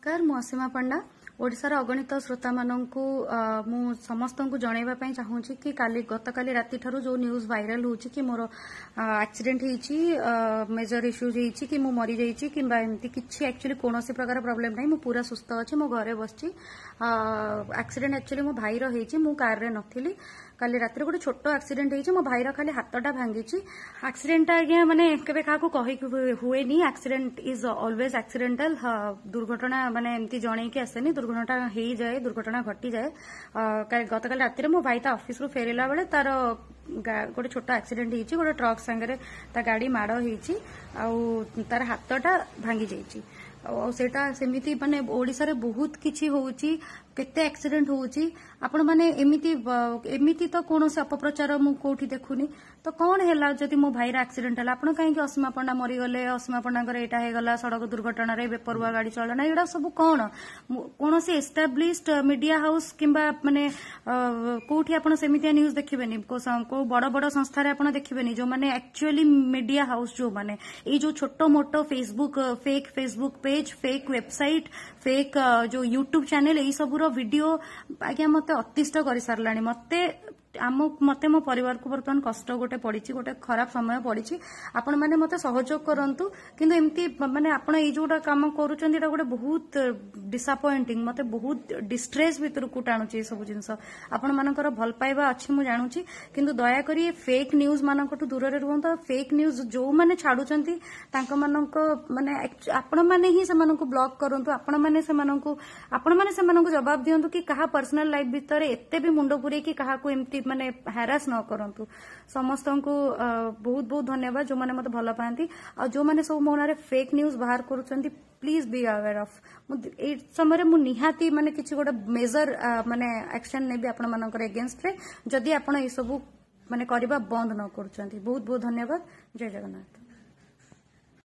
नमस्कार मु असीमा पंडा ओडिशार अगणित श्रोता मानू मु समस्त को जनइबा चाहूँगी कि गतकाली राति ठारू जो न्यूज वायरल होची कि मोर एक्सीडेंट होईची मेजर इश्यूज होईची कि मु मरी जाईची किंबा एमती किछि एक्चुअली कोनोसी प्रकार प्रॉब्लम नाही मु पूरा सुस्थ अछि मो घरे बसची एक्सीडेंट एक्चुअली मो भाई रो होईची मु कार रे नथिली काली रात गोटे छोट एक्सीडेंट होईची मो भाई रो खाली हाथटा भांगीची एक्सीडेंट आज्ञा माने केबे काको कहि हुए नी एक्सीडेंट इज ऑलवेज एक्सीडेंटल दुर्घटना माने एमती जणे कि आसेनी दुर्घटना हो जाए दुर्घटना घटी जाए गतकाल राति मो भाई ता ऑफिस रु फेरिला बेले तार गोटे छोट एक्सीडेंट होईची गोटे ट्रक संगे ता गाड़ी माड़ होईची आउ तार हाथटा भांगी जाईची सेटा सेमिति माने ओडिसा रे बहुत किछि होउची केते एक्सीडेंट होउची आपण माने एमिति तो कोनोसे अपप्रचार मु कोठी देखुनी तो कौन हैला जदि मो भाईर एक्सीडेंट हला आपण काहे कि असीमा पंडा मरी गले असीमा पंडाकर एटा हे गला सड़क दुर्घटना रे बेपरवा गाड़ी चलना एडा सब कौन कोनोसे एस्टाब्लिश्ड मीडिया हाउस किंबा माने कोठी आपण सेमितिया न्यूज देखिबेनी को बड़ बड़ संस्था रे आपण देखिबेनी जो माने एक्चुअली मीडिया हाउस जो माने ए जो छोटो मोटो fake Facebook page fake website fake जो यूट्यूब चैनल यही सब वीडियो आज्ञा मते अतिष्ट कर सारलानी मते मो परिवार को बर्तमान कष्ट गोटे पड़ी गोटे खराब समय पड़ी आपण माने मते सहयोग करंतु किंतु एमती माने आपण ए जोटा काम करूचंदी एटा गोटे बहुत डिसअपॉइंटिंग मते बहुत डिस्ट्रेस भीतर को टाणुची सब जिंस आपण मानकर भल पाइबा अछि मु जानुची किंतु दया करी फेक न्यूज मानकटू दूर रे रुहंतो फेक न्यूज जो माने छाडुचंती तांको मानक माने आपण माने ही से मानकू ब्लॉक करंतु आपण माने से मानकू जवाब दियंतु कि कहा पर्सनल लाइफ भीतर एते भी मुंडो पुरे कि कहा को एमती माने हैरास न करंतु समस्त को बहुत बहुत धन्यवाद जो माने मते भल पाती आ जो माने सब मोनारे फेक न्यूज बाहर करूचंती प्लीज बी अवेयर ऑफ ए समय मु निहाती माने किछि गोटे मेजर माने एक्शन नेबी आपण मानकर अगेंस्ट रे जदि आपण ए सब माने करबा बंद न करूचंती बहुत बहुत धन्यवाद जय जगन्नाथ।